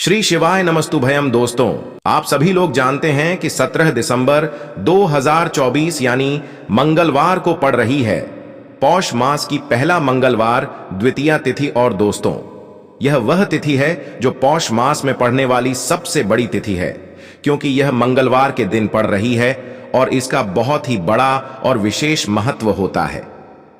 श्री शिवाय नमस्तुभयम। दोस्तों, आप सभी लोग जानते हैं कि 17 दिसंबर 2024 यानी मंगलवार को पड़ रही है पौष मास की पहला मंगलवार द्वितीया तिथि। और दोस्तों, यह वह तिथि है जो पौष मास में पड़ने वाली सबसे बड़ी तिथि है, क्योंकि यह मंगलवार के दिन पड़ रही है और इसका बहुत ही बड़ा और विशेष महत्व होता है।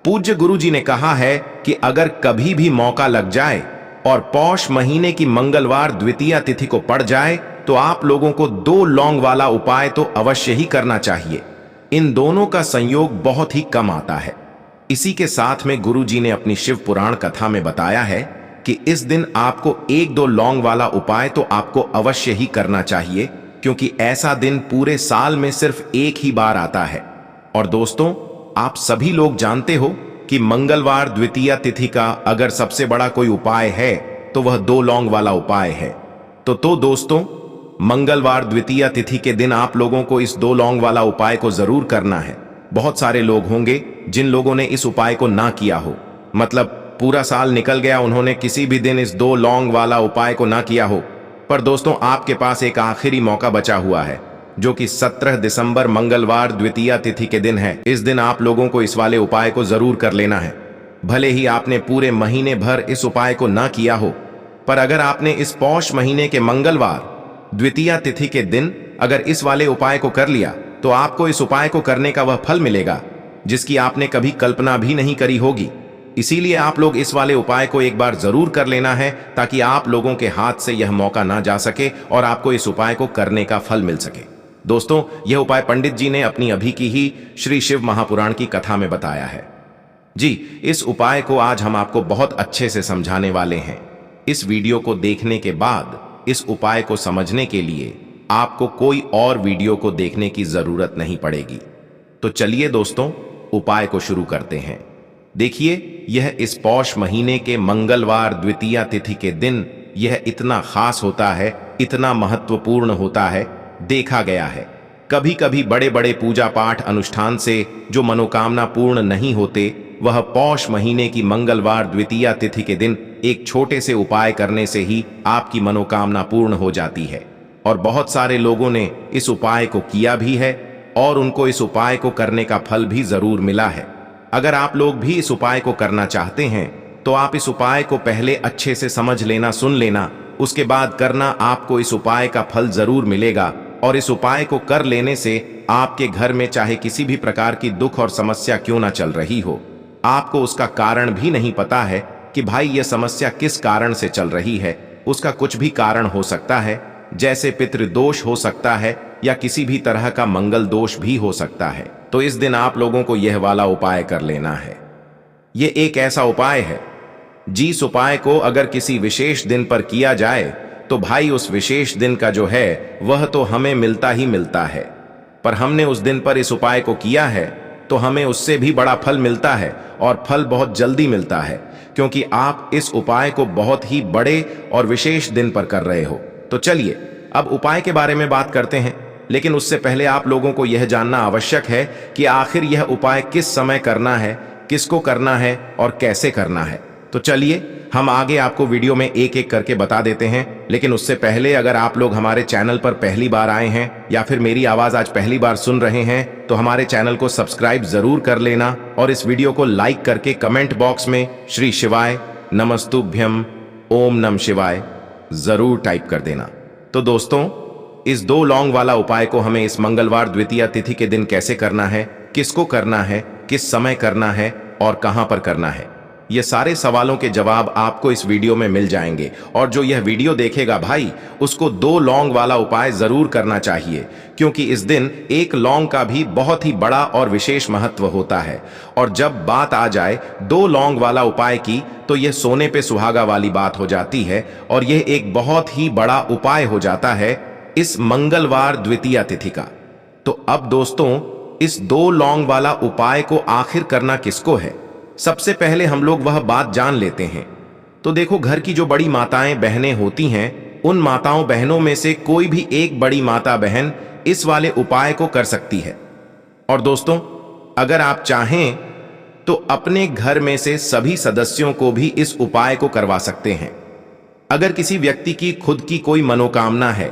पूज्य गुरु जी ने कहा है कि अगर कभी भी मौका लग जाए और पौष महीने की मंगलवार द्वितीया तिथि को पड़ जाए तो आप लोगों को 2 लौंग वाला उपाय तो अवश्य ही करना चाहिए। इन दोनों का संयोग बहुत ही कम आता है। इसी के साथ में गुरु जी ने अपनी शिव पुराण कथा में बताया है कि इस दिन आपको 1-2 लौंग वाला उपाय तो आपको अवश्य ही करना चाहिए, क्योंकि ऐसा दिन पूरे साल में सिर्फ एक ही बार आता है। और दोस्तों, आप सभी लोग जानते हो कि मंगलवार द्वितीया तिथि का अगर सबसे बड़ा कोई उपाय है तो वह 2 लौंग वाला उपाय है। तो दोस्तों, मंगलवार द्वितीया तिथि के दिन आप लोगों को इस 2 लौंग वाला उपाय को जरूर करना है। बहुत सारे लोग होंगे जिन लोगों ने इस उपाय को ना किया हो, मतलब पूरा साल निकल गया, उन्होंने किसी भी दिन इस 2 लौंग वाला उपाय को ना किया हो। पर दोस्तों, आपके पास एक आखिरी मौका बचा हुआ है, जो कि 17 दिसंबर मंगलवार द्वितीया तिथि के दिन है। इस दिन आप लोगों को इस वाले उपाय को जरूर कर लेना है। भले ही आपने पूरे महीने भर इस उपाय को ना किया हो, पर अगर आपने इस पौष महीने के मंगलवार द्वितीया तिथि के दिन अगर इस वाले उपाय को कर लिया तो आपको इस उपाय को करने का वह फल मिलेगा जिसकी आपने कभी कल्पना भी नहीं करी होगी। इसीलिए आप लोग इस वाले उपाय को एक बार जरूर कर लेना है, ताकि आप लोगों के हाथ से यह मौका ना जा सके और आपको इस उपाय को करने का फल मिल सके। दोस्तों, यह उपाय पंडित जी ने अपनी अभी की ही श्री शिव महापुराण की कथा में बताया है। जी, इस उपाय को आज हम आपको बहुत अच्छे से समझाने वाले हैं। इस वीडियो को देखने के बाद इस उपाय को समझने के लिए आपको कोई और वीडियो को देखने की जरूरत नहीं पड़ेगी। तो चलिए दोस्तों, उपाय को शुरू करते हैं। देखिए, यह इस पौष महीने के मंगलवार द्वितीया तिथि के दिन यह इतना खास होता है, इतना महत्वपूर्ण होता है। देखा गया है कभी कभी बड़े बड़े पूजा पाठ अनुष्ठान से जो मनोकामना पूर्ण नहीं होते, वह पौष महीने की मंगलवार द्वितीया तिथि के दिन एक छोटे से उपाय करने से ही आपकी मनोकामना पूर्ण हो जाती है। और बहुत सारे लोगों ने इस उपाय को किया भी है और उनको इस उपाय को करने का फल भी जरूर मिला है। अगर आप लोग भी इस उपाय को करना चाहते हैं तो आप इस उपाय को पहले अच्छे से समझ लेना, सुन लेना, उसके बाद करना। आपको इस उपाय का फल जरूर मिलेगा और इस उपाय को कर लेने से आपके घर में चाहे किसी भी प्रकार की दुख और समस्या क्यों ना चल रही हो, आपको उसका कारण भी नहीं पता है कि भाई यह समस्या किस कारण से चल रही है। उसका कुछ भी कारण हो सकता है, जैसे पितृदोष हो सकता है या किसी भी तरह का मंगल दोष भी हो सकता है। तो इस दिन आप लोगों को यह वाला उपाय कर लेना है। यह एक ऐसा उपाय है जिस उपाय को अगर किसी विशेष दिन पर किया जाए तो भाई उस विशेष दिन का जो है वह तो हमें मिलता ही मिलता है। पर हमने उस दिन पर इस उपाय को किया है तो हमें उससे भी बड़ा फल मिलता है, और फल बहुत जल्दी मिलता है, क्योंकि आप इस उपाय को बहुत ही बड़े और विशेष दिन पर कर रहे हो। तो चलिए अब उपाय के बारे में बात करते हैं, लेकिन उससे पहले आप लोगों को यह जानना आवश्यक है कि आखिर यह उपाय किस समय करना है, किसको करना है और कैसे करना है। तो चलिए हम आगे आपको वीडियो में एक एक करके बता देते हैं। लेकिन उससे पहले अगर आप लोग हमारे चैनल पर पहली बार आए हैं या फिर मेरी आवाज आज पहली बार सुन रहे हैं तो हमारे चैनल को सब्सक्राइब जरूर कर लेना और इस वीडियो को लाइक करके कमेंट बॉक्स में श्री शिवाय नमस्तुभ्यम ओम नमः शिवाय जरूर टाइप कर देना। तो दोस्तों, इस 2 लौंग वाला उपाय को हमें इस मंगलवार द्वितीया तिथि के दिन कैसे करना है, किसको करना है, किस समय करना है और कहां पर करना है, ये सारे सवालों के जवाब आपको इस वीडियो में मिल जाएंगे। और जो यह वीडियो देखेगा भाई, उसको 2 लौंग वाला उपाय जरूर करना चाहिए, क्योंकि इस दिन 1 लौंग का भी बहुत ही बड़ा और विशेष महत्व होता है। और जब बात आ जाए 2 लौंग वाला उपाय की, तो यह सोने पे सुहागा वाली बात हो जाती है और यह एक बहुत ही बड़ा उपाय हो जाता है इस मंगलवार द्वितीया तिथि का। तो अब दोस्तों, इस 2 लौंग वाला उपाय को आखिर करना किसको है, सबसे पहले हम लोग वह बात जान लेते हैं। तो देखो, घर की जो बड़ी माताएं बहनें होती हैं, उन माताओं बहनों में से कोई भी एक बड़ी माता बहन इस वाले उपाय को कर सकती है। और दोस्तों, अगर आप चाहें तो अपने घर में से सभी सदस्यों को भी इस उपाय को करवा सकते हैं। अगर किसी व्यक्ति की खुद की कोई मनोकामना है,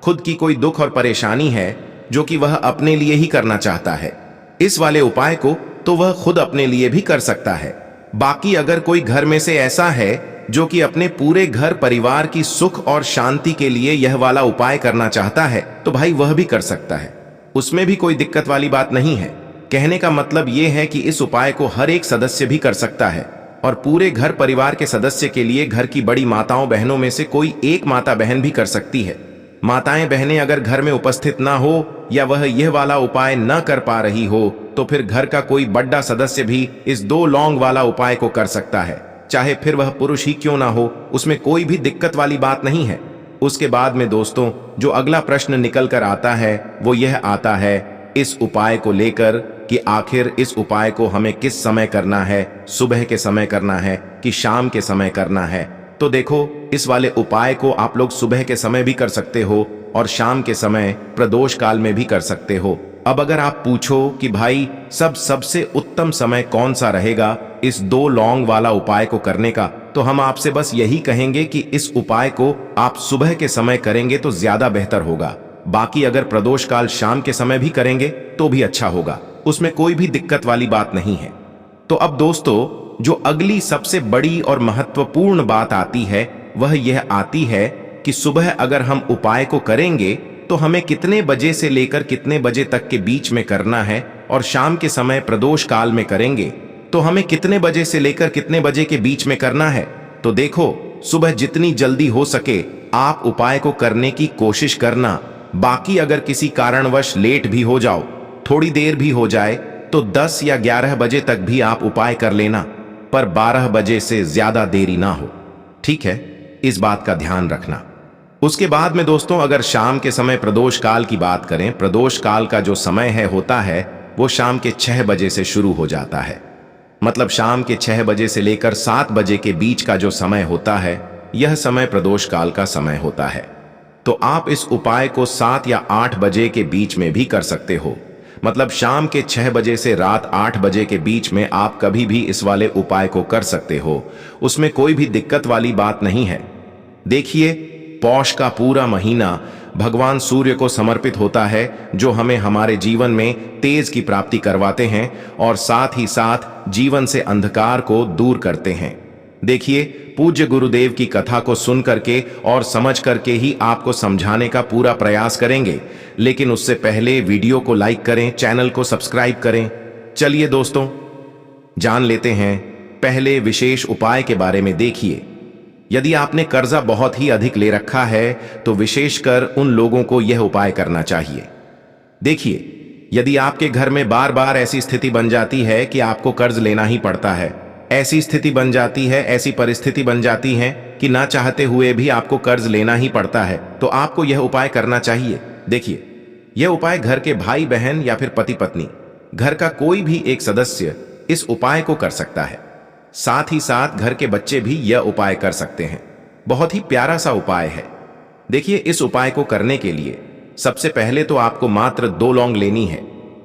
खुद की कोई दुख और परेशानी है जो कि वह अपने लिए ही करना चाहता है, इस वाले उपाय को तो वह खुद अपने लिए भी कर सकता है। बाकी अगर कोई घर में से ऐसा है जो कि अपने पूरे घर परिवार की सुख और शांति के लिए यह वाला उपाय करना चाहता है, तो भाई वह भी कर सकता है, उसमें भी कोई दिक्कत वाली बात नहीं है। कहने का मतलब यह है कि इस उपाय को हर एक सदस्य भी कर सकता है और पूरे घर परिवार के सदस्य के लिए घर की बड़ी माताओं बहनों में से कोई एक माता बहन भी कर सकती है। माताएं बहनें अगर घर में उपस्थित ना हो या वह यह वाला उपाय न कर पा रही हो तो फिर घर का कोई बड़ा सदस्य भी इस 2 लौंग वाला उपाय को कर सकता है, चाहे फिर वह पुरुष ही क्यों ना हो, उसमें कोई भी दिक्कत वाली बात नहीं है। उसके बाद में दोस्तों जो अगला प्रश्न निकल कर आता है वो यह आता है इस उपाय को लेकर कि आखिर इस उपाय को हमें किस समय करना है, सुबह के समय करना है कि शाम के समय करना है। तो देखो, इस वाले उपाय को आप लोग सुबह के समय भी कर सकते हो और शाम के समय प्रदोष काल में भी कर सकते हो। अब अगर आप पूछो कि भाई सबसे उत्तम समय कौन सा रहेगा इस 2 लौंग वाला उपाय को करने का, तो हम आपसे बस यही कहेंगे कि इस उपाय को आप सुबह के समय करेंगे तो ज्यादा बेहतर होगा। बाकी अगर प्रदोष काल शाम के समय भी करेंगे तो भी अच्छा होगा, उसमें कोई भी दिक्कत वाली बात नहीं है। तो अब दोस्तों जो अगली सबसे बड़ी और महत्वपूर्ण बात आती है वह यह आती है कि सुबह अगर हम उपाय को करेंगे तो हमें कितने बजे से लेकर कितने बजे तक के बीच में करना है, और शाम के समय प्रदोष काल में करेंगे तो हमें कितने बजे से लेकर कितने बजे के बीच में करना है। तो देखो, सुबह जितनी जल्दी हो सके आप उपाय को करने की कोशिश करना। बाकी अगर किसी कारणवश लेट भी हो जाओ, थोड़ी देर भी हो जाए, तो 10 या 11 बजे तक भी आप उपाय कर लेना, पर 12 बजे से ज्यादा देरी ना हो, ठीक है? इस बात का ध्यान रखना। उसके बाद में दोस्तों अगर शाम के समय प्रदोष काल की बात करें, प्रदोष काल का जो समय होता है वो शाम के 6 बजे से शुरू हो जाता है। मतलब शाम के 6 बजे से लेकर 7 बजे के बीच का जो समय होता है यह समय प्रदोष काल का समय होता है। तो आप इस उपाय को 7 या 8 बजे के बीच में भी कर सकते हो। मतलब शाम के 6 बजे से रात 8 बजे के बीच में आप कभी भी इस वाले उपाय को कर सकते हो, उसमें कोई भी दिक्कत वाली बात नहीं है। देखिए, पौष का पूरा महीना भगवान सूर्य को समर्पित होता है जो हमें हमारे जीवन में तेज की प्राप्ति करवाते हैं और साथ ही साथ जीवन से अंधकार को दूर करते हैं। देखिए, पूज्य गुरुदेव की कथा को सुन करके और समझ करके ही आपको समझाने का पूरा प्रयास करेंगे, लेकिन उससे पहले वीडियो को लाइक करें, चैनल को सब्सक्राइब करें। चलिए दोस्तों, जान लेते हैं पहले विशेष उपाय के बारे में। देखिए, यदि आपने कर्जा बहुत ही अधिक ले रखा है तो विशेषकर उन लोगों को यह उपाय करना चाहिए। देखिए, यदि आपके घर में बार बार ऐसी स्थिति बन जाती है कि आपको कर्ज लेना ही पड़ता है, ऐसी स्थिति बन जाती है, ऐसी परिस्थिति बन जाती है कि ना चाहते हुए भी आपको कर्ज लेना ही पड़ता है, तो आपको यह उपाय करना चाहिए। देखिए, यह उपाय घर के भाई बहन या फिर पति पत्नी, घर का कोई भी एक सदस्य इस उपाय को कर सकता है। साथ ही साथ घर के बच्चे भी यह उपाय कर सकते हैं। बहुत ही प्यारा सा उपाय है। देखिए, इस उपाय को करने के लिए सबसे पहले तो आपको मात्र 2 लौंग लेनी है।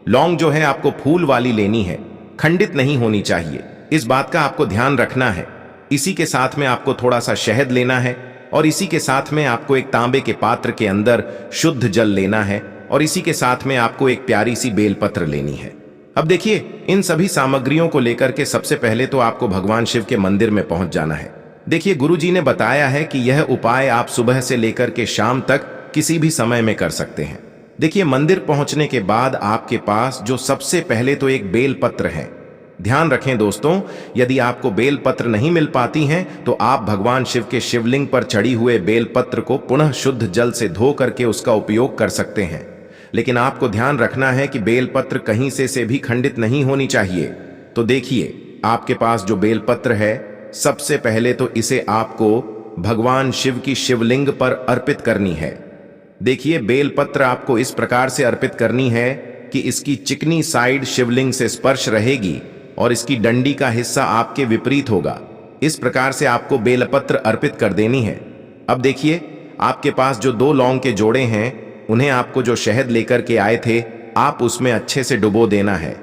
लौंग जो है आपको फूल वाली लेनी है, खंडित नहीं होनी चाहिए, इस बात का आपको ध्यान रखना है। इसी के साथ में आपको थोड़ा सा शहद लेना है और इसी के साथ में आपको एक तांबे के पात्र के अंदर शुद्ध जल लेना है और इसी के साथ में आपको एक प्यारी सी बेलपत्र लेनी है। अब देखिए, इन सभी सामग्रियों को लेकर के सबसे पहले तो आपको भगवान शिव के मंदिर में पहुंच जाना है। देखिए, गुरुजी ने बताया है कि यह उपाय आप सुबह से लेकर के शाम तक किसी भी समय में कर सकते हैं। देखिए, मंदिर पहुंचने के बाद आपके पास जो सबसे पहले तो एक बेलपत्र है। ध्यान रखें दोस्तों, यदि आपको बेलपत्र नहीं मिल पाती हैं तो आप भगवान शिव के शिवलिंग पर चढ़ी हुए बेलपत्र को पुनः शुद्ध जल से धो करके उसका उपयोग कर सकते हैं। लेकिन आपको ध्यान रखना है कि बेलपत्र कहीं से भी खंडित नहीं होनी चाहिए। तो देखिए, आपके पास जो बेलपत्र है, सबसे पहले तो इसे आपको भगवान शिव की शिवलिंग पर अर्पित करनी है। देखिए, बेलपत्र आपको इस प्रकार से अर्पित करनी है कि इसकी चिकनी साइड शिवलिंग से स्पर्श रहेगी और इसकी डंडी का हिस्सा आपके विपरीत होगा। इस प्रकार से आपको बेलपत्र अर्पित कर देनी है। अब देखिए, आपके पास जो 2 लौंग के जोड़े हैं, उन्हें आपको जो शहद लेकर के आए थे, आप उसमें अच्छे से डुबो देना है।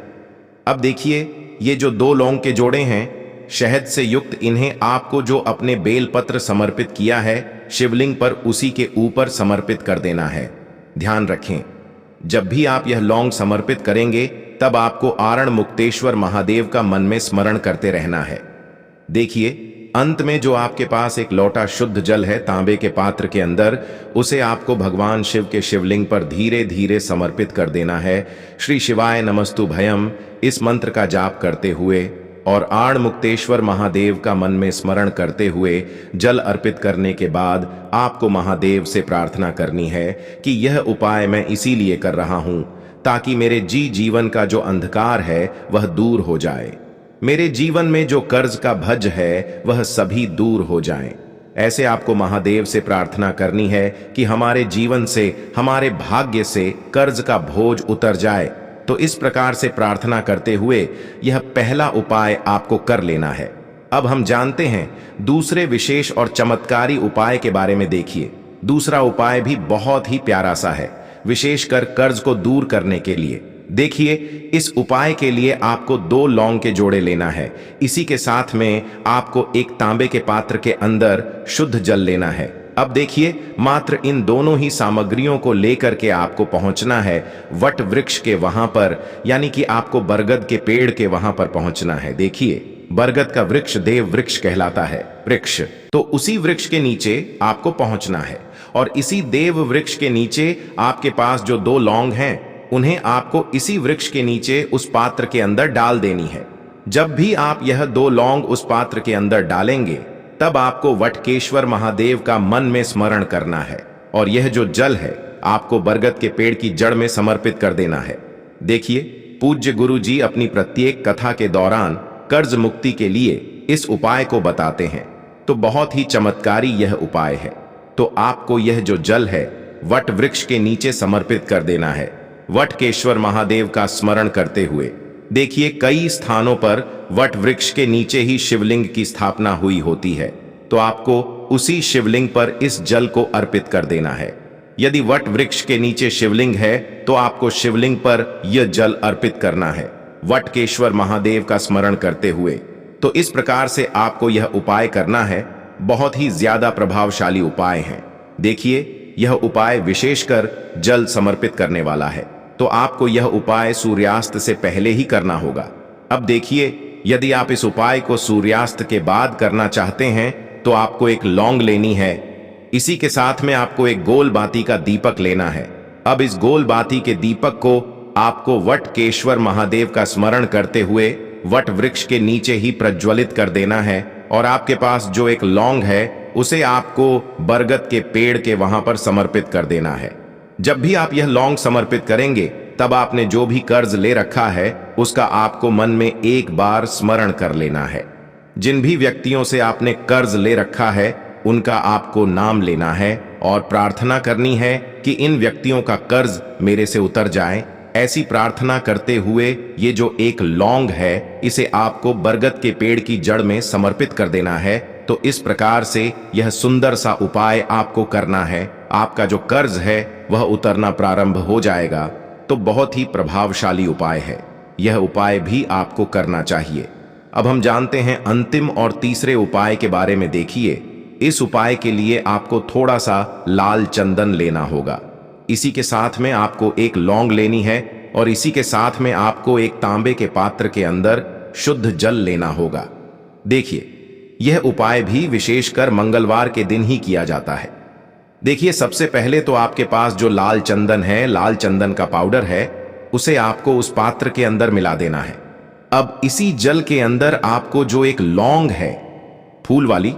अब देखिए, ये जो 2 लौंग के जोड़े हैं, शहद से युक्त इन्हें आपको जो अपने बेलपत्र समर्पित किया है शिवलिंग पर उसी के ऊपर समर्पित कर देना है। ध्यान रखें, जब भी आप यह लौंग समर्पित करेंगे तब आपको आरण मुक्तेश्वर महादेव का मन में स्मरण करते रहना है। देखिए, अंत में जो आपके पास एक लोटा शुद्ध जल है तांबे के पात्र के अंदर, उसे आपको भगवान शिव के शिवलिंग पर धीरे धीरे समर्पित कर देना है। श्री शिवाय नमस्तु भयम इस मंत्र का जाप करते हुए और आण मुक्तेश्वर महादेव का मन में स्मरण करते हुए जल अर्पित करने के बाद आपको महादेव से प्रार्थना करनी है कि यह उपाय मैं इसीलिए कर रहा हूं ताकि मेरे जीवन का जो अंधकार है वह दूर हो जाए, मेरे जीवन में जो कर्ज का भज है वह सभी दूर हो जाएं। ऐसे आपको महादेव से प्रार्थना करनी है कि हमारे जीवन से, हमारे भाग्य से कर्ज का बोझ उतर जाए। तो इस प्रकार से प्रार्थना करते हुए यह पहला उपाय आपको कर लेना है। अब हम जानते हैं दूसरे विशेष और चमत्कारी उपाय के बारे में। देखिए, दूसरा उपाय भी बहुत ही प्यारा सा है, विशेषकर कर्ज को दूर करने के लिए। देखिए, इस उपाय के लिए आपको 2 लौंग के जोड़े लेना है। इसी के साथ में आपको एक तांबे के पात्र के अंदर शुद्ध जल लेना है। अब देखिए, मात्र इन दोनों ही सामग्रियों को लेकर के आपको पहुंचना है वट वृक्ष के वहां पर, यानी कि आपको बरगद के पेड़ के वहां पर पहुंचना है। देखिए, बरगद का वृक्ष देव वृक्ष कहलाता है। वृक्ष तो उसी वृक्ष के नीचे आपको पहुंचना है और इसी देव वृक्ष के नीचे आपके पास जो 2 लौंग हैं उन्हें आपको इसी वृक्ष के नीचे उस पात्र के अंदर डाल देनी है। जब भी आप यह 2 लौंग उस पात्र के अंदर डालेंगे तब आपको वटकेश्वर महादेव का मन में स्मरण करना है और यह जो जल है आपको बरगद के पेड़ की जड़ में समर्पित कर देना है। देखिए, पूज्य गुरु जी अपनी प्रत्येक कथा के दौरान कर्ज मुक्ति के लिए इस उपाय को बताते हैं, तो बहुत ही चमत्कारी यह उपाय है। तो आपको यह जो जल है वट वृक्ष के नीचे समर्पित कर देना है, वटकेश्वर महादेव का स्मरण करते हुए। देखिए, कई स्थानों पर वट वृक्ष के नीचे ही शिवलिंग की स्थापना हुई होती है, तो आपको उसी शिवलिंग पर इस जल को अर्पित कर देना है। यदि वट वृक्ष के नीचे शिवलिंग है तो आपको शिवलिंग पर यह जल अर्पित करना है, वटकेश्वर महादेव का स्मरण करते हुए। तो इस प्रकार से आपको यह उपाय करना है। बहुत ही ज्यादा प्रभावशाली उपाय है। देखिए, यह उपाय विशेषकर जल समर्पित करने वाला है, तो आपको यह उपाय सूर्यास्त से पहले ही करना होगा। अब देखिए, यदि आप इस उपाय को सूर्यास्त के बाद करना चाहते हैं तो आपको एक लौंग लेनी है। इसी के साथ में आपको एक गोल बाती का दीपक लेना है। अब इस गोल बाती के दीपक को आपको वटकेश्वर महादेव का स्मरण करते हुए वट वृक्ष के नीचे ही प्रज्वलित कर देना है और आपके पास जो एक लौंग है उसे आपको बरगद के पेड़ के वहां पर समर्पित कर देना है। जब भी आप यह लौंग समर्पित करेंगे तब आपने जो भी कर्ज ले रखा है उसका आपको मन में एक बार स्मरण कर लेना है। जिन भी व्यक्तियों से आपने कर्ज ले रखा है उनका आपको नाम लेना है और प्रार्थना करनी है कि इन व्यक्तियों का कर्ज मेरे से उतर जाए। ऐसी प्रार्थना करते हुए ये जो एक लौंग है इसे आपको बरगद के पेड़ की जड़ में समर्पित कर देना है। तो इस प्रकार से यह सुंदर सा उपाय आपको करना है। आपका जो कर्ज है वह उतरना प्रारंभ हो जाएगा। तो बहुत ही प्रभावशाली उपाय है, यह उपाय भी आपको करना चाहिए। अब हम जानते हैं अंतिम और तीसरे उपाय के बारे में। देखिए, इस उपाय के लिए आपको थोड़ा सा लाल चंदन लेना होगा। इसी के साथ में आपको एक लौंग लेनी है और इसी के साथ में आपको एक तांबे के पात्र के अंदर शुद्ध जल लेना होगा। देखिए, यह उपाय भी विशेषकर मंगलवार के दिन ही किया जाता है। देखिए, सबसे पहले तो आपके पास जो लाल चंदन है, लाल चंदन का पाउडर है, उसे आपको उस पात्र के अंदर मिला देना है। अब इसी जल के अंदर आपको जो एक लौंग है फूल वाली,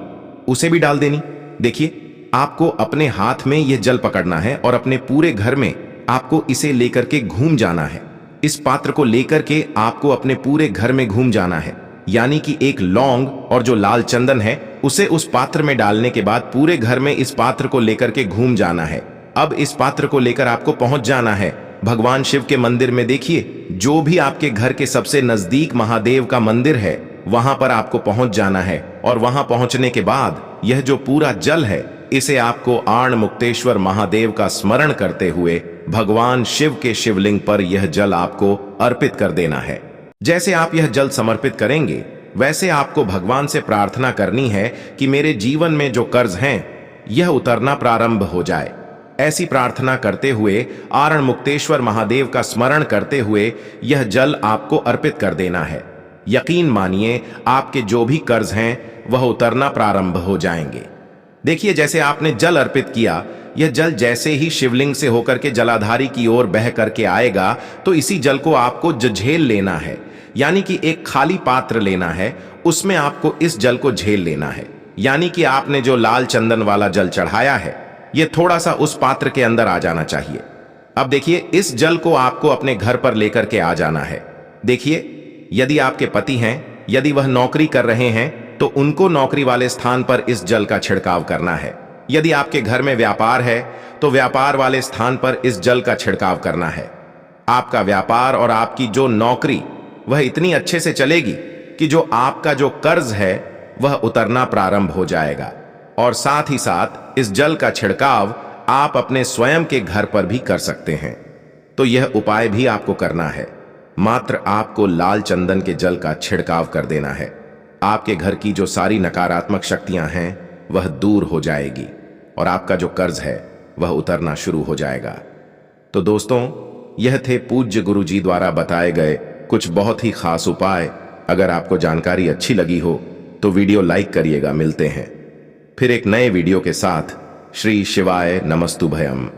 उसे भी डाल देनी। देखिए, आपको अपने हाथ में यह जल पकड़ना है और अपने पूरे घर में आपको इसे लेकर के घूम जाना है। इस पात्र को लेकर के आपको अपने पूरे घर में घूम जाना है, यानी कि एक लौंग और जो लाल चंदन है उसे उस पात्र में डालने के बाद पूरे घर में इस पात्र को लेकर के घूम जाना है। अब इस पात्र को लेकर आपको पहुंच जाना है भगवान शिव के मंदिर में। देखिए, जो भी आपके घर के सबसे नजदीक महादेव का मंदिर है वहां पर आपको पहुंच जाना है और वहां पहुंचने के बाद यह जो पूरा जल है इसे आपको आण मुक्तेश्वर महादेव का स्मरण करते हुए भगवान शिव के शिवलिंग पर यह जल आपको अर्पित कर देना है। जैसे आप यह जल समर्पित करेंगे वैसे आपको भगवान से प्रार्थना करनी है कि मेरे जीवन में जो कर्ज हैं यह उतरना प्रारंभ हो जाए। ऐसी प्रार्थना करते हुए आरण मुक्तेश्वर महादेव का स्मरण करते हुए यह जल आपको अर्पित कर देना है। यकीन मानिए आपके जो भी कर्ज हैं वह उतरना प्रारंभ हो जाएंगे। देखिए, जैसे आपने जल अर्पित किया, यह जल जैसे ही शिवलिंग से होकर के जलाधारी की ओर बह करके आएगा तो इसी जल को आपको झेल लेना है, यानी कि एक खाली पात्र लेना है, उसमें आपको इस जल को झेल लेना है। यानी कि आपने जो लाल चंदन वाला जल चढ़ाया है यह थोड़ा सा उस पात्र के अंदर आ जाना चाहिए। अब देखिए, इस जल को आपको अपने घर पर लेकर के आ जाना है। देखिए, यदि आपके पति हैं, यदि वह नौकरी कर रहे हैं तो उनको नौकरी वाले स्थान पर इस जल का छिड़काव करना है। यदि आपके घर में व्यापार है तो व्यापार वाले स्थान पर इस जल का छिड़काव करना है। आपका व्यापार और आपकी जो नौकरी वह इतनी अच्छे से चलेगी कि जो आपका जो कर्ज है वह उतरना प्रारंभ हो जाएगा। और साथ ही साथ इस जल का छिड़काव आप अपने स्वयं के घर पर भी कर सकते हैं। तो यह उपाय भी आपको करना है। मात्र आपको लाल चंदन के जल का छिड़काव कर देना है। आपके घर की जो सारी नकारात्मक शक्तियां हैं वह दूर हो जाएगी और आपका जो कर्ज है वह उतरना शुरू हो जाएगा। तो दोस्तों, यह थे पूज्य गुरु जी द्वारा बताए गए कुछ बहुत ही खास उपाय। अगर आपको जानकारी अच्छी लगी हो तो वीडियो लाइक करिएगा। मिलते हैं फिर एक नए वीडियो के साथ। श्री शिवाय नमस्तुभयम।